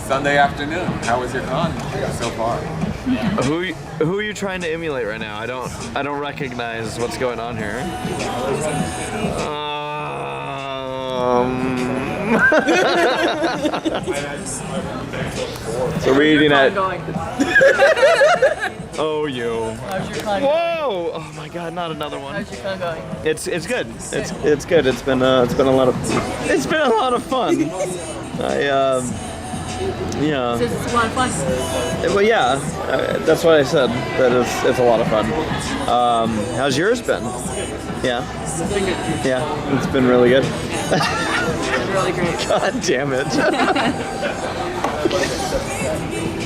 Sunday afternoon. How was your con so far? Who are you trying to emulate right now? I don't recognize what's going on here. So we're eating at. Oh, you. How's your con going? Whoa! Oh my God! Not another one. How's your con going? It's good. It's good. It's been a lot of fun. Yeah. Says it's a lot of fun. Well, yeah. That's what I said. That it's a lot of fun. How's yours been? Yeah. Yeah. It's been really good. It's really great. God damn it.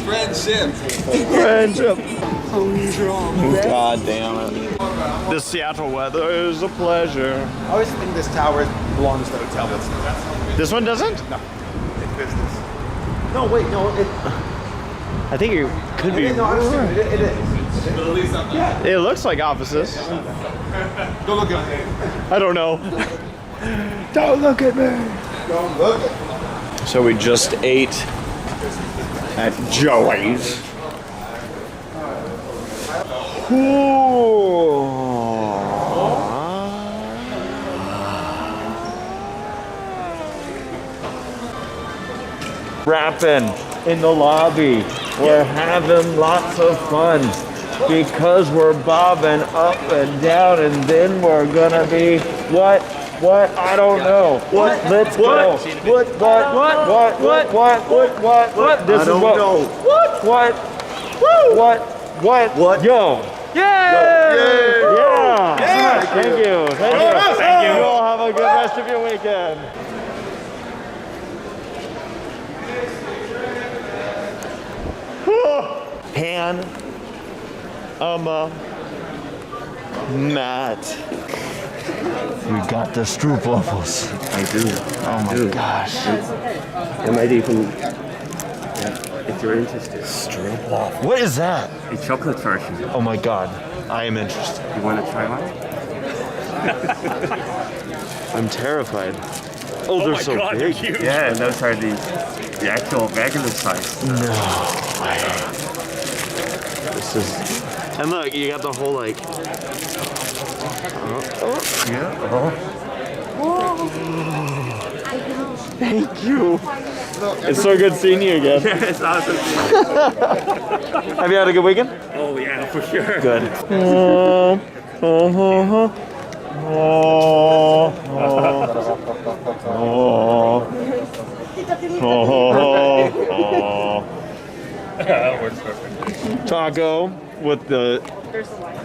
Friendship. God damn it. The Seattle weather is a pleasure. I always think this tower belongs to the hotel. But This one doesn't? no, it's business. No, wait, no, it. I think it could be. No, it is. It looks like offices. Don't look at me. I don't know. Don't look at me. Don't look at me. So we just ate at Joey's. Rapping in the lobby. We're having lots of fun because we're bobbing up and down, and then we're gonna be what? I don't know. What? Let's go. What? This is what? What? What? Yo. Yeah. Thank you. You all have a good rest of your weekend. Matt. We got the stroopwafels. I do. Oh my gosh. I might even, if you're interested. Stroopwafel. What is that? A chocolate version. Oh my god. I am interested. You want to try one? I'm terrified. Oh, they're so big. Huge. Yeah, and those are the actual regular size. No way. This is. And look, you got the whole like. Yeah. Thank you. It's so good seeing you again. Yeah, it's awesome. Have you had a good weekend? Oh yeah, for sure. Good. That works perfect. Taco with the.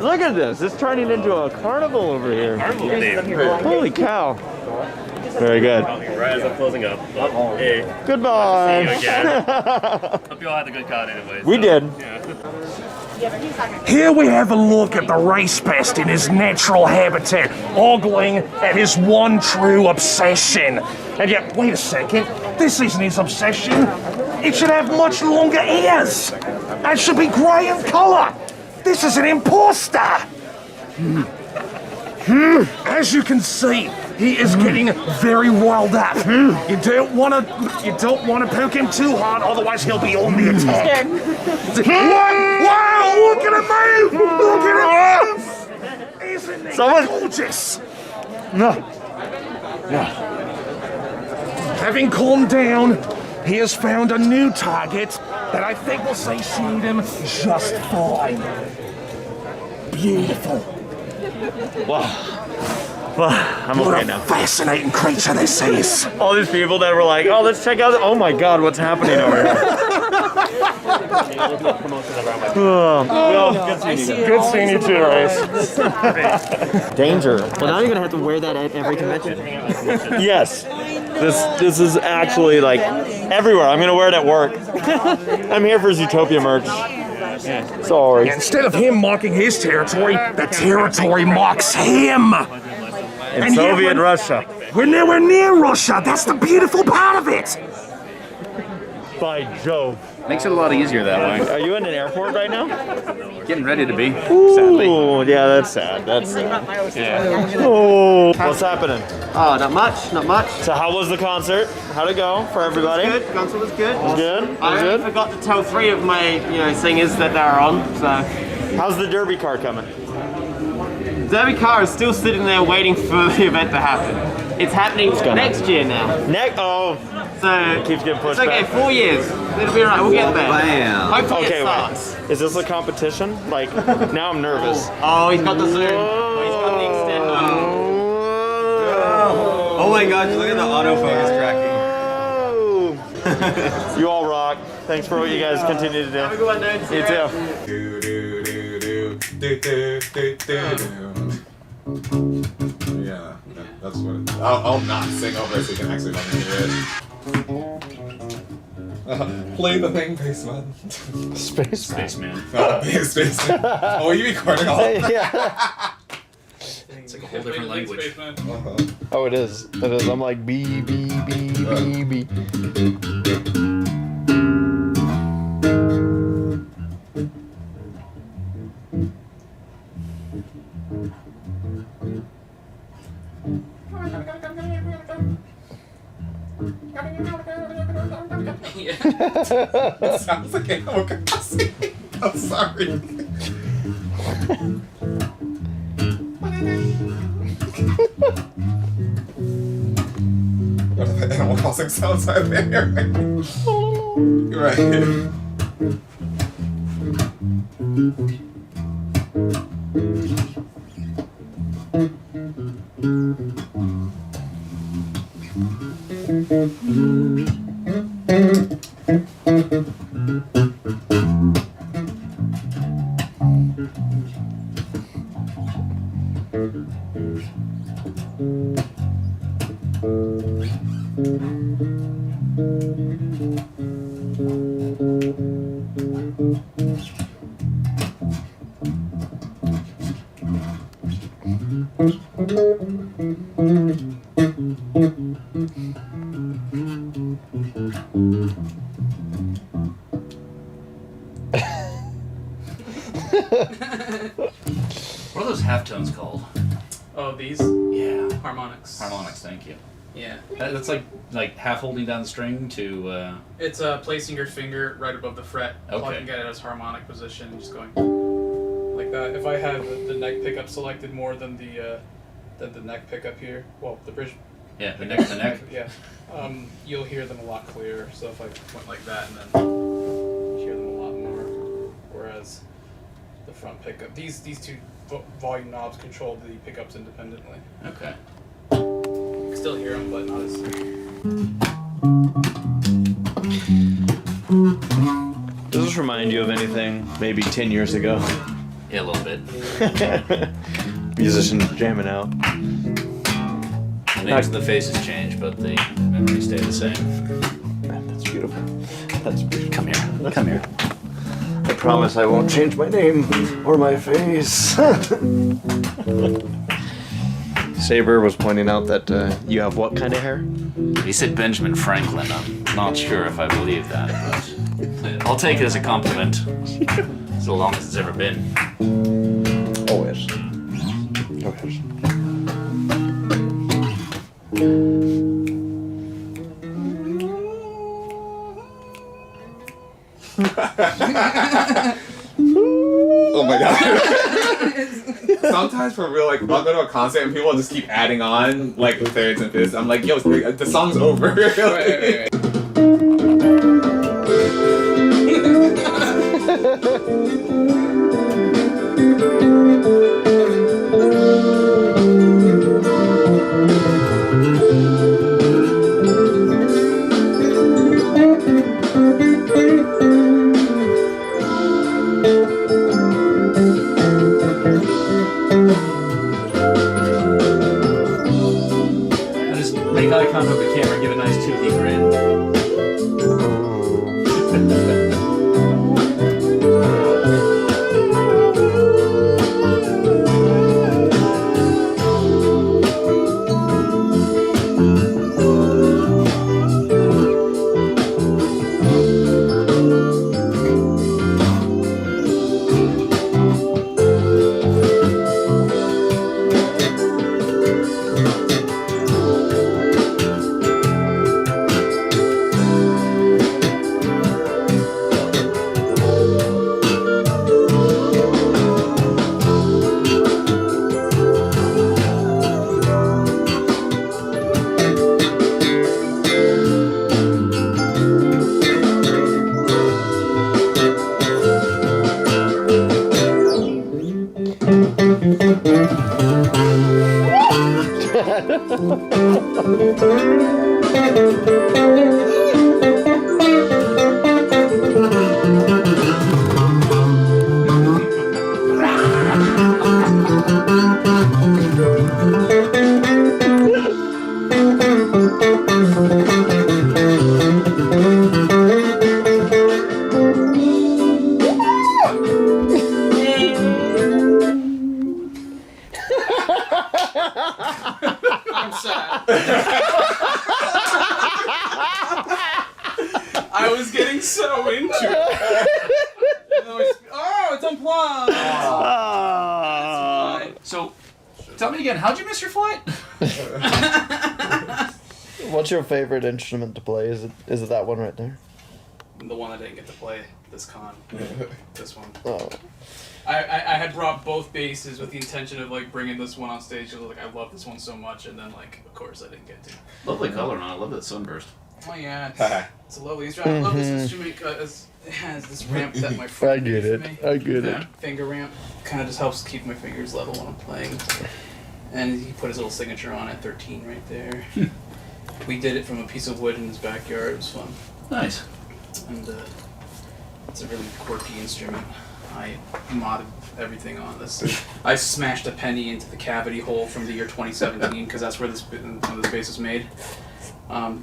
Look at this. It's turning into a carnival over here. Carnival day. Holy cow. Very good. Right as I'm closing up. Well, hey. Goodbye. See you again. Hope you all had a good con anyway. We did. Yeah. Here we have a look at the ACRacebest in his natural habitat, ogling at his one true obsession. And yet, wait a second, this isn't his obsession. It should have much longer ears. And should be grey in colour. This is an imposter. As you can see, he is getting very riled up. You don't want to poke him too hard, otherwise he'll be on the attack. Wow! Look at him move! Look at him move! Isn't he gorgeous? No. Having calmed down, he has found a new target that I think will satiate him just fine. Beautiful. Wow. Well, I'm What okay a now. fascinating creature this is. All these people that were like, oh, let's check out. Oh my God, what's happening over here? Well, good seeing you. Good seeing you too, Race. Danger. Well, now you're gonna have to wear that at every convention. Yes. This is actually like everywhere. I'm gonna wear it at work. I'm here for Zootopia merch. Sorry. Instead of him mocking his territory, the territory mocks him. In And yet Soviet when- Russia. We're nowhere near Russia. That's the beautiful part of it. By Jove. Makes it a lot easier that way. Are you in an airport right now? Getting ready to be, sadly. Oh, yeah, that's sad. That's sad. Yeah. Oh, what's happening? Oh, not much, not much. So how was the concert? How'd it go for everybody? Good, concert was good. Was good? I Was only good? forgot to tell 3 of my, singers that they're on, so. How's the derby car coming? Derby car is still sitting there waiting for the event to happen. It's happening next year now. So it keeps getting pushed it's okay, back. 4 years. It'll be alright, we'll get there. Bam. Hopefully Okay, it starts. wait. Is this a competition? Like, now I'm nervous. Oh, he's got the zoom. Oh, he's got the extend. Oh my gosh, look at the autofocus tracking. You all rock. Thanks for what you guys continue to do. Have a good one, dude. See You ya. too. Yeah, that's what it is. I'll not sing over it so you can actually let me hear it. Play the thing, Spaceman. Spaceman. Spaceman. Oh, are you recording all of that? Yeah. It's like a whole different language. Oh, it is. It is. I'm like B, B, B, B, B. It sounds like Animal Crossing. I'm sorry. What are the Animal Crossing sounds I've been hearing? Right. What are those halftones called? Oh, these? Yeah. Harmonics. Harmonics, thank you. Yeah. That's like half holding down the string to. It's placing your finger right above the fret, Okay. plugging it as harmonic position, and just going like that. If I have the neck pickup selected more than the neck pickup here, well, the bridge. Yeah, the neck. Yeah. You'll hear them a lot clearer. So if I went like that, and then you hear them a lot more. Whereas the front pickup, these two volume knobs control the pickups independently. Okay. You can still hear them, but not as. Does this remind you of anything maybe 10 years ago? Yeah, a little bit. Musicians jamming out. The names of the faces change, but the memories stay the same. That's beautiful. That's beautiful. Come here. Come here. I promise I won't change my name or my face. Saber was pointing out that you have what kind of hair? He said Benjamin Franklin. I'm not sure if I believe that, but I'll take it as a compliment. So long as it's ever been. Always. Always. Oh my god. Sometimes for real, like, I'll go to a concert and people just keep adding on, like, thirds and fifths. I'm like, yo, the song's over. Wait. Make eye contact with the camera, give a nice toothy grin. I was getting so into it. Oh, it's unplugged. So, tell me again, how'd you miss your flight? What's your favorite instrument to play? Is it that one right there? The one I didn't get to play this con. This one. Oh. I had brought both basses with the intention of like bringing this one on stage. I was like, I love this one so much, and then like, of course, I didn't get to. Lovely color on it. I love that sunburst. Oh yeah, it's a lovely instrument. I love this instrument because it has this ramp that my friend I get gave it. me. I get it. Finger ramp kind of just helps keep my fingers level when I'm playing. And he put his little signature on it, 13 right there. We did it from a piece of wood in his backyard. It was fun. Nice. And it's a really quirky instrument. I modded everything on this. I smashed a penny into the cavity hole from the year 2017 because that's where this bass was made.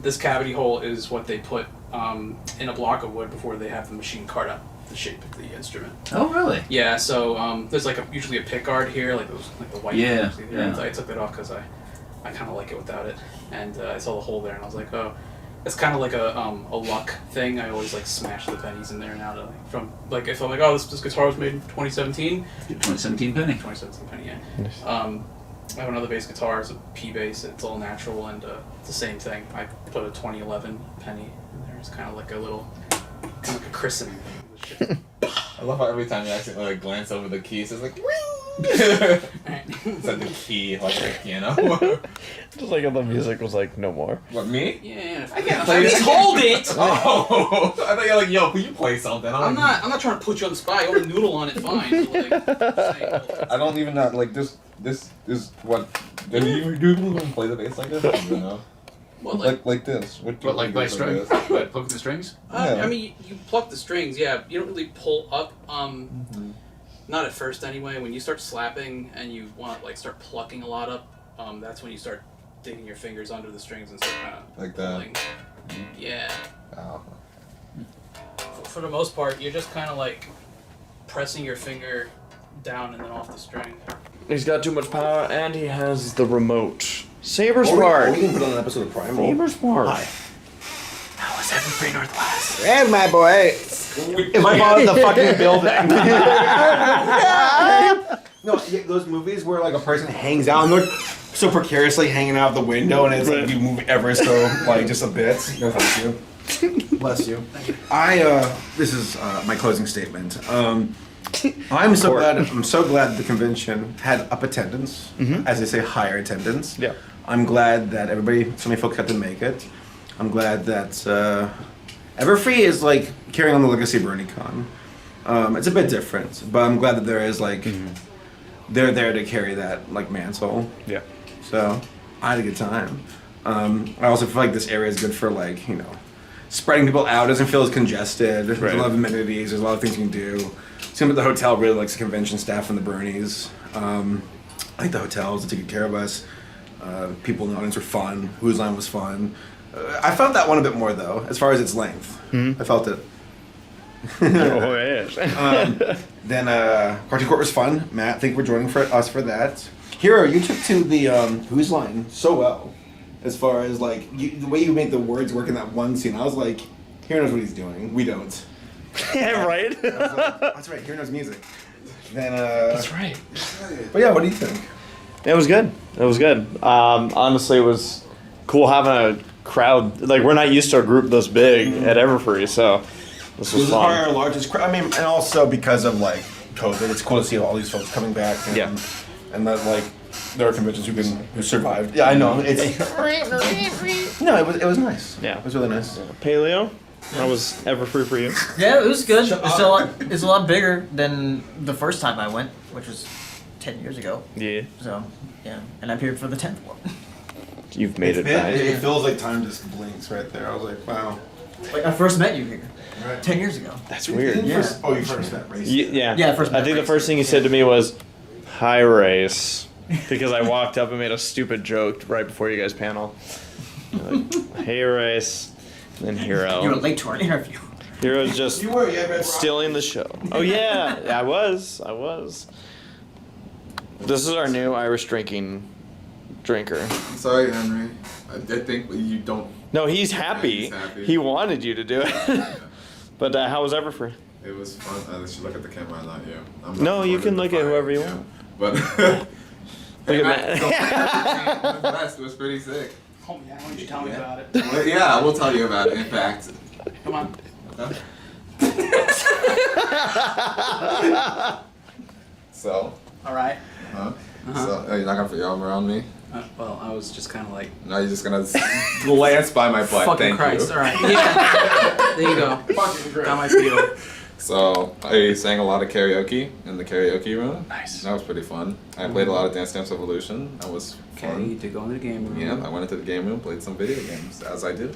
This cavity hole is what they put in a block of wood before they have the machine cart out the shape of the instrument. Oh, really? Yeah. So there's like usually a pick guard here, like those, like the white. Yeah, ones. yeah. I took that off because I kind of like it without it, and I saw the hole there, and I was like, oh. It's kind of like a luck thing. I always like smash the pennies in there now to if I'm like, oh, this guitar was made in 2017. 2017 penny. 2017 penny, yeah. Nice. I have another bass guitar. It's a P bass. It's all natural, and it's the same thing. I put a 2011 penny in there. It's kind of like a christening. I love how every time you accidentally like glance over the keys, it's like it's like the key, like the piano. Just like if the music was like no more. What, me? Yeah, I can't. Hold it. Oh, I thought you were like, yo, can you play something? I'm not trying to put you on the spot. You want to noodle on it, fine. But, I don't even know. Like this is what. Do you even play the bass like this? I don't know. What, like this? What, like by strings? By pluck the strings? I mean, you pluck the strings, yeah. You don't really pull up. Not at first, anyway. When you start slapping and you want to like start plucking a lot up, that's when you start digging your fingers under the strings and start kind of like that. pulling. Yeah. Oh. For the most part, you're just kind of like pressing your finger down and then off the string. He's got too much power, and he has the remote. Saber Spark. We can put on an episode of Primal. Saber Spark. Hi. That was Everfree Northwest. And my boy. If I bought the fucking building. No, those movies where like a person hangs out and they're so precariously hanging out the window, and it's like you move ever so like just a bit. No, thank you. Bless you. This is my closing statement. I'm so glad the convention had up attendance, as they say, higher attendance. Yeah. I'm glad that so many folks got to make it. I'm glad that Everfree is like carrying on the legacy of BronyCon. It's a bit different, but I'm glad that there is like they're there to carry that like mantle. Yeah. So I had a good time. I also feel like this area is good for like spreading people out. It doesn't feel as congested. There's a lot of amenities. There's a lot of things you can do. Seems like the hotel really likes the convention staff and the Bernies. I think the hotels are taking care of us. People in the audience were fun. Whose Line was fun. I felt that one a bit more though, as far as its length. I felt it. Oh yes. Then Cartoon Court was fun. Matt, thank you for joining us for that. Hero, you took to the Whose Line so well, as far as like the way you made the words work in that one scene. I was like, Hero knows what he's doing. We don't. Yeah, right. That's right. Hero knows music. Then That's right. But yeah, what do you think? It was good. It was good. Honestly, it was cool having a crowd. Like, we're not used to a group this big at Everfree, so this was fun. Our largest crowd. I mean, and also because of like COVID, it's cool to see all these folks coming back. And, and that like there are conventions who survived. Yeah, I know. It's no, it was nice. Yeah, it was really nice. Paleo, how was Everfree for you? Yeah, it was good. It's a lot bigger than the first time I went, which was 10 years ago. Yeah. So, yeah, and I'm here for the 10th one. You've made it back. It feels like time just blinks right there. I was like, wow. Like I first met you here, 10 years ago. That's weird. You first met Race. Yeah. Yeah, first. I think the first thing you said to me was, "Hi, Race," because I walked up and made a stupid joke right before you guys' panel. Like, "Hey, Race," and then Hero. You were late to our interview. Hero's just stealing the show. Oh yeah, I was. This is our new Irish drinker. Sorry, Henry. I think you don't No, he's happy. he's happy. He wanted you to do it. But how was Everfree? It was fun. I should look at the camera, not you. I'm not No, you can recording look the at fire, whoever you yeah. want. But Look at that. Northwest was pretty sick. Oh yeah, why don't you tell me about it? Well, yeah, we'll tell you about it. In fact, Come on. So. All right. Huh? So, you're not gonna put your arm around me? Well, I was just kind of like. No, you're just gonna glance by my butt. Fucking Thank Christ! you. All right. Yeah. There you go. Fucking Christ. Got my feel. So I sang a lot of karaoke in the karaoke room. Nice. That was pretty fun. I played a lot of Dance Dance Evolution. That was fun. You did go into the game room. Yeah, I went into the game room, played some video games, as I do.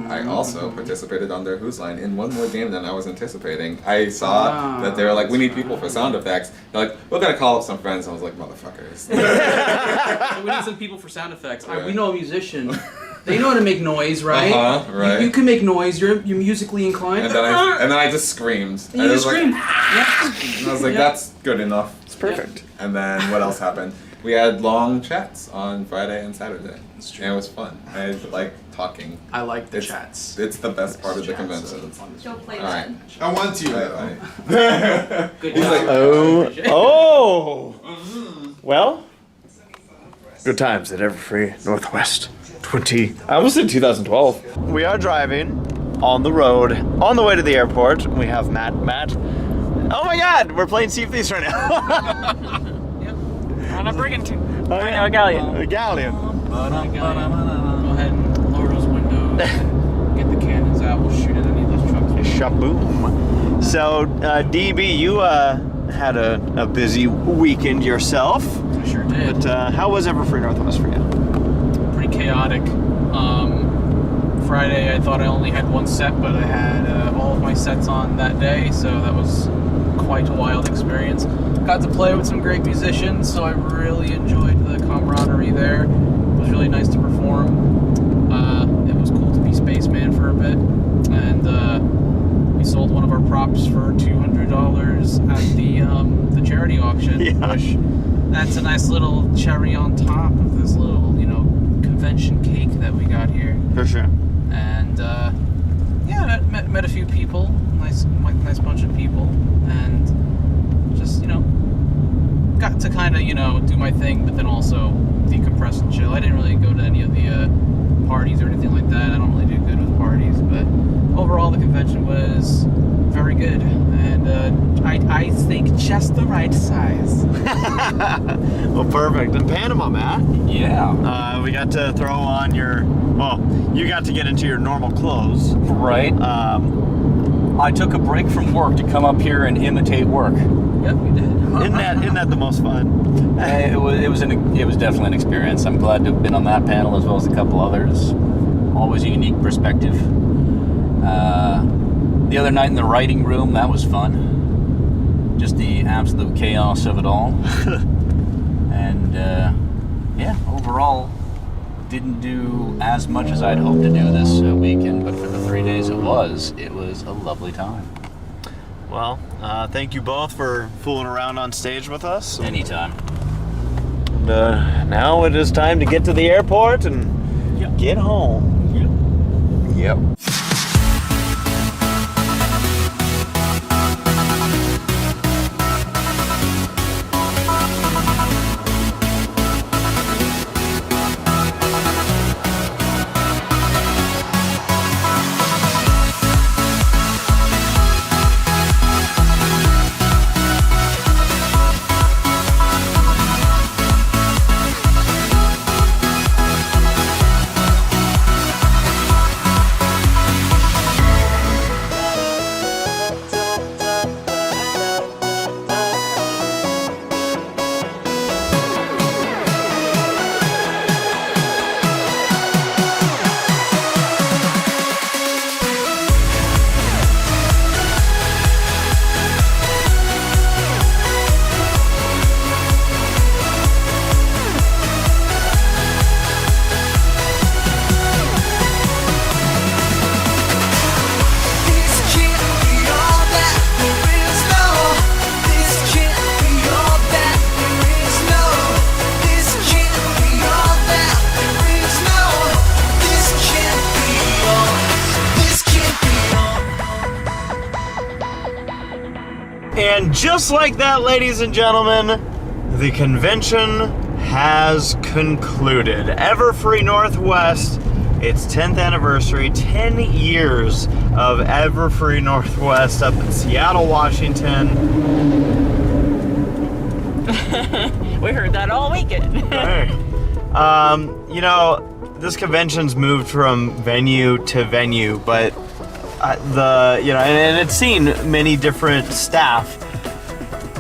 I also participated on their Who's Line in one more game than I was anticipating. I saw that they were like, we need people for sound effects. They're like, we're gonna call up some friends. I was like, motherfuckers. We need some people for sound effects. We know a musician. They know how to make noise, right? Right. You can make noise. You're musically inclined. And then I just screamed. And you just screamed. And I was like, that's good enough. It's perfect. And then what else happened? We had long chats on Friday and Saturday. That's true. And it was fun. I like talking. I like the chats. It's the best part of the convention. Don't play All right. that. I want to. Good He's job. like, Oh. Well, good times at Everfree Northwest. I almost said 2012. We are driving on the road on the way to the airport. We have Matt. Oh my God, we're playing Sea of Thieves right now. On a brigantine. Oh, yeah. A galleon. A galleon. Go ahead and lower those windows. Get the cannons out. We'll shoot at any of those trucks. Shaboom. So, DB, you had a busy weekend yourself. I sure did. But how was Everfree Northwest for you? Pretty chaotic. Friday, I thought I only had one set, but I had all of my sets on that day, so that was quite a wild experience. Got to play with some great musicians, so I really enjoyed the camaraderie there. It was really nice to perform. It was cool to be Spaceman for a bit, and we sold one of our props for $200 at the charity auction, which that's a nice little cherry on top of this little, convention cake that we got here. For sure. And yeah, met a few people, nice bunch of people, and just got to kind of do my thing, but then also decompress and chill. I didn't really go to any of the parties or anything like that. I don't really do good with parties, but overall the convention was very good, and I think just the right size. Well, perfect. In Panama, Matt. Yeah. We got to throw on you got to get into your normal clothes. Right. I took a break from work to come up here and imitate work. Yep, we did. Isn't that the most fun? It was definitely an experience. I'm glad to have been on that panel as well as a couple others. Always a unique perspective. The other night in the writing room, that was fun. Just the absolute chaos of it all. And yeah, overall, didn't do as much as I'd hoped to do this weekend, but for the 3 days it was a lovely time. Well, thank you both for fooling around on stage with us. Anytime. And, now it is time to get to the airport and get home. Yep. And just like that, ladies and gentlemen, the convention has concluded. Everfree Northwest, its 10th anniversary, 10 years of Everfree Northwest up in Seattle, Washington. We heard that all weekend. Hey. You know, this convention's moved from venue to venue, but and it's seen many different staff,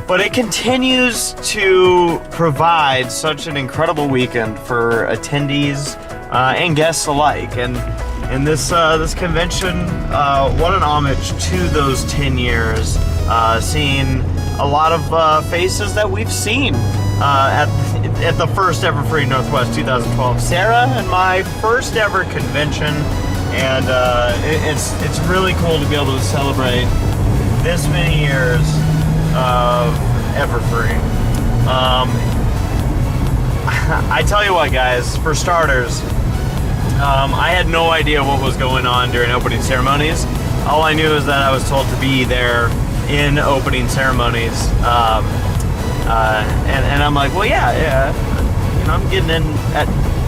but it continues to provide such an incredible weekend for attendees and guests alike. And this convention, what an homage to those 10 years, seeing a lot of faces that we've seen at the first Everfree Northwest 2012. Sarah and my first ever convention, and it's really cool to be able to celebrate this many years of Everfree. I tell you what, guys, for starters, I had no idea what was going on during opening ceremonies. All I knew is that I was told to be there in opening ceremonies, and I'm like, well, yeah, I'm getting in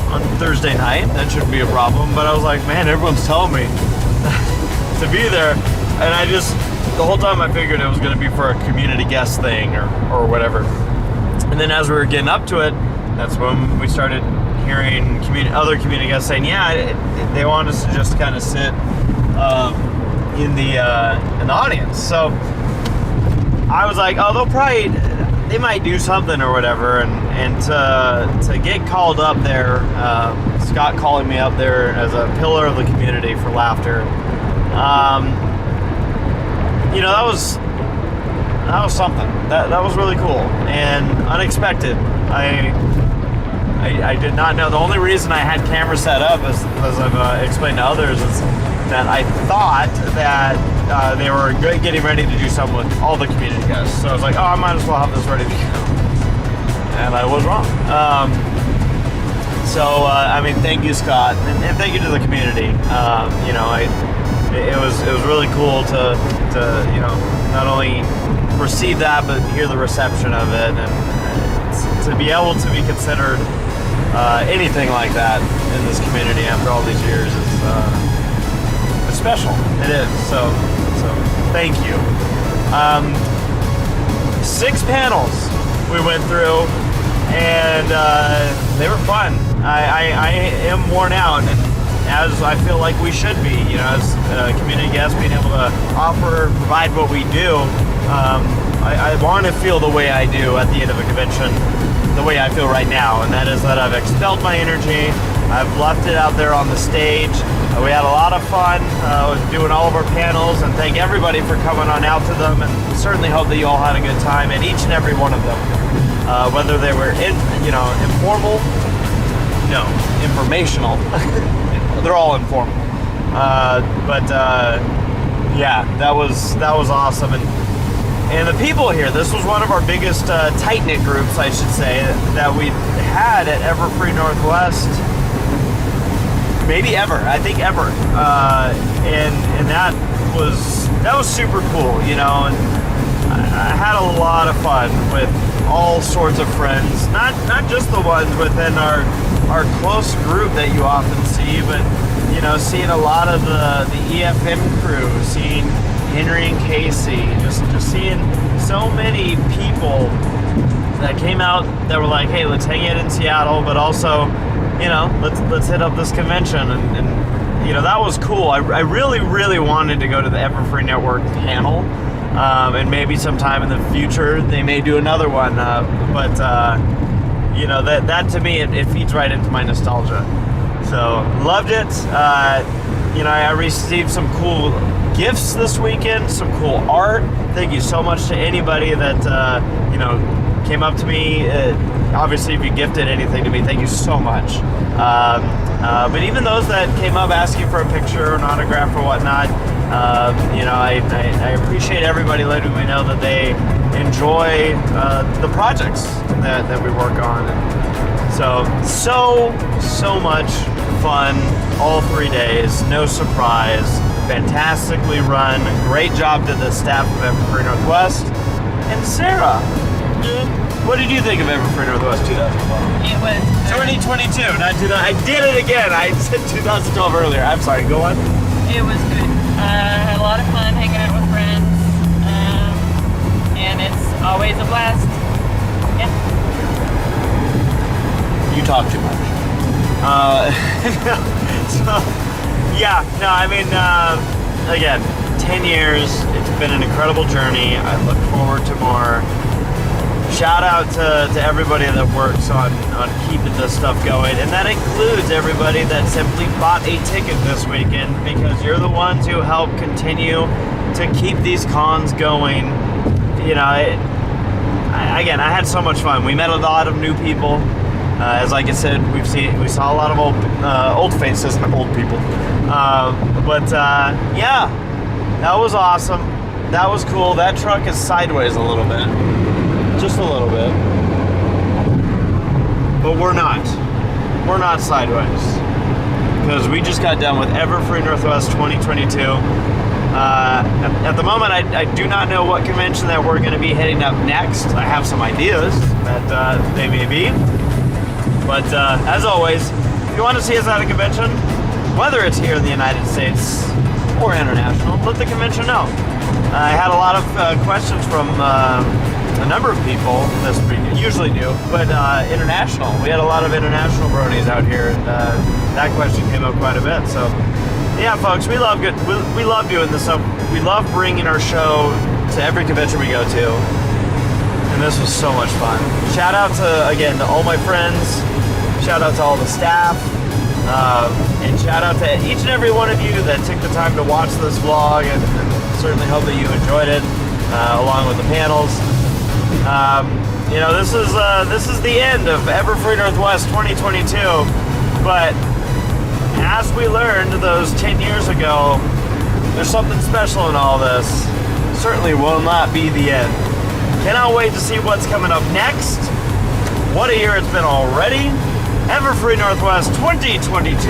on Thursday night. That shouldn't be a problem. But I was like, man, everyone's telling me to be there, and the whole time I figured it was going to be for a community guest thing or whatever. And then as we were getting up to it, that's when we started hearing other community guests saying, yeah, they want us to just kind of sit in the audience. So I was like, oh, they might do something or whatever, and to get called up there, Scott calling me up there as a pillar of the community for laughter, that was something. That was really cool and unexpected. I did not know. The only reason I had cameras set up, as I've explained to others, is that I thought that they were getting ready to do something with all the community guests. So I was like, oh, I might as well have this ready to go. And I was wrong. Thank you, Scott, and thank you to the community. It was really cool to not only receive that, but hear the reception of it, and to be able to be considered anything like that in this community after all these years is special. It is. So thank you. 6 panels we went through, and they were fun. I am worn out, and as I feel like we should be, as community guests, being able to provide what we do. I want to feel the way I do at the end of a convention, the way I feel right now, and that is that I've expelled my energy. I've left it out there on the stage. We had a lot of fun doing all of our panels, and thank everybody for coming on out to them, and certainly hope that you all had a good time at each and every one of them. Whether they were informal, no, informational. They're all informal. Yeah, that was awesome. And the people here, this was one of our biggest tight-knit groups, I should say, that we had at Everfree Northwest, maybe ever, I think ever. And that was super cool, and I had a lot of fun with all sorts of friends, not just the ones within our close group that you often see, but seeing a lot of the EFM crew, seeing Henry and Casey, just seeing so many people that came out that were like, hey, let's hang out in Seattle, but also, let's hit up this convention, and that was cool. I really, really wanted to go to the Everfree Network panel, and maybe sometime in the future they may do another one, but that to me, it feeds right into my nostalgia. So loved it. I received some cool gifts this weekend, some cool art. Thank you so much to anybody that came up to me. Obviously, if you gifted anything to me, thank you so much. But even those that came up asking for a picture or an autograph or whatnot, I appreciate everybody letting me know that they enjoy the projects that we work on. And so much fun all 3 days, no surprise, fantastically run, great job to the staff of Everfree Northwest, And Sarah. What did you think of Everfree Northwest 2012? It was 2022, not 2000. I did it again. I said 2012 earlier. I'm sorry. Go on. It was good. Had a lot of fun hanging out with friends, and it's always a blast. Yeah. You talk too much. I mean, again, 10 years. It's been an incredible journey. I look forward to more. Shout out to everybody that works on keeping this stuff going, and that includes everybody that simply bought a ticket this weekend, because you're the ones who help continue to keep these cons going. You know, I had so much fun. We met a lot of new people. As like I said, we saw a lot of old faces and old people. Yeah, that was awesome. That was cool. That truck is sideways a little bit. Just a little bit. But we're not. We're not sideways. Because we just got done with Everfree Northwest 2022. At the moment, I do not know what convention that we're going to be heading up next. I have some ideas that they may be. But as always, if you want to see us at a convention, whether it's here in the United States or international, let the convention know. I had a lot of questions from a number of people this week, usually do, but international. We had a lot of international bronies out here, and that question came up quite a bit. So, yeah, folks, we love doing this stuff. We love bringing our show to every convention we go to, and this was so much fun. Shout out to all my friends. Shout out to all the staff, and shout out to each and every one of you that took the time to watch this vlog, and certainly hope that you enjoyed it, along with the panels. This is the end of Everfree Northwest 2022, but as we learned those 10 years ago, there's something special in all this. Certainly will not be the end. Cannot wait to see what's coming up next. What a year it's been already. Everfree Northwest 2022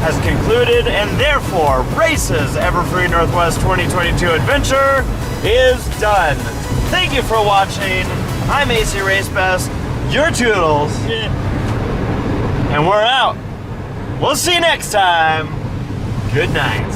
has concluded, and therefore Race's Everfree Northwest 2022 adventure is done. Thank you for watching. I'm ACRacebest, your Toodles, and we're out. We'll see you next time. Good night.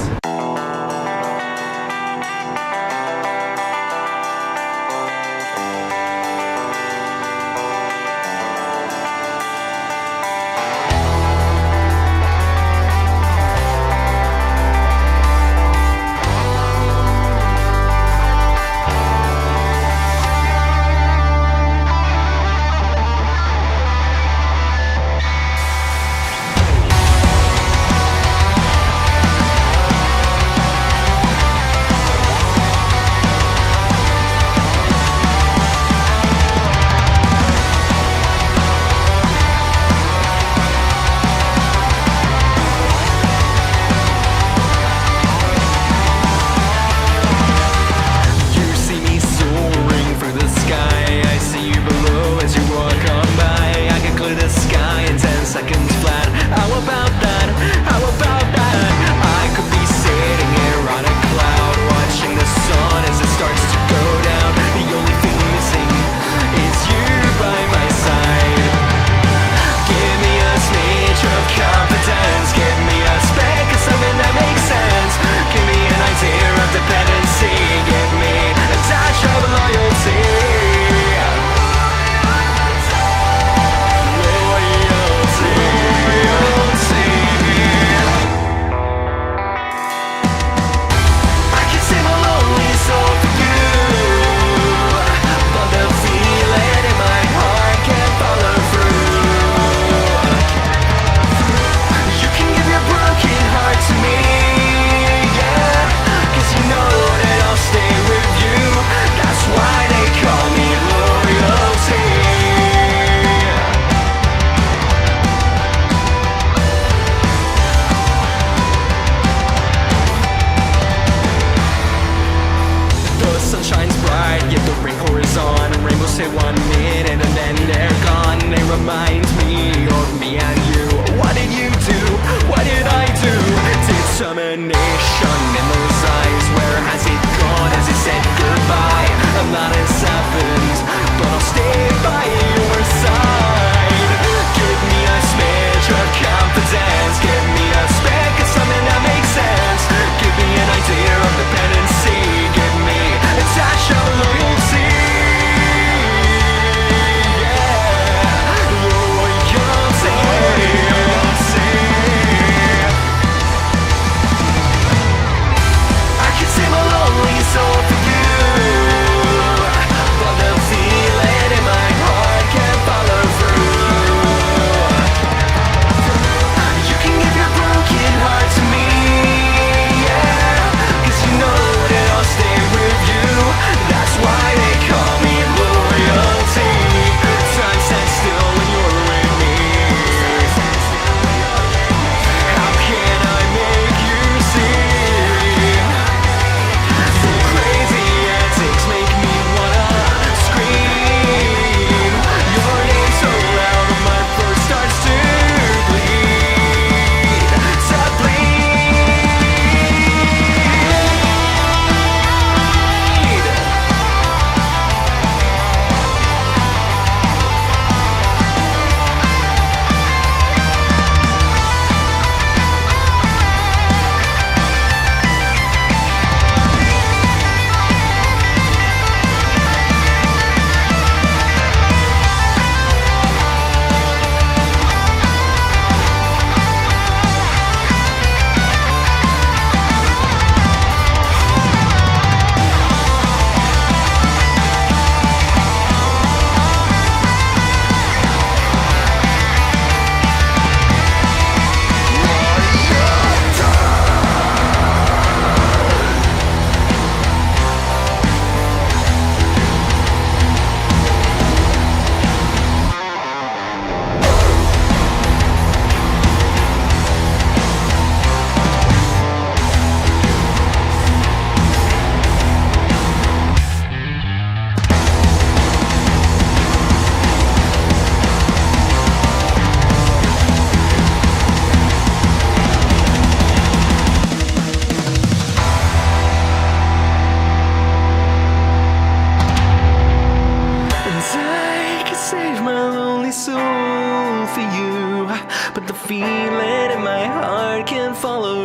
determination in those eyes. Where has it gone? Has it said goodbye? I'm not inside.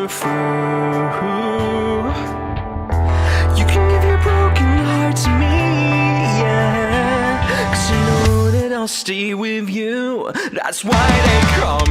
fool. You can give your broken heart to me, yeah. 'Cause you know that I'll stay with you. That's why they call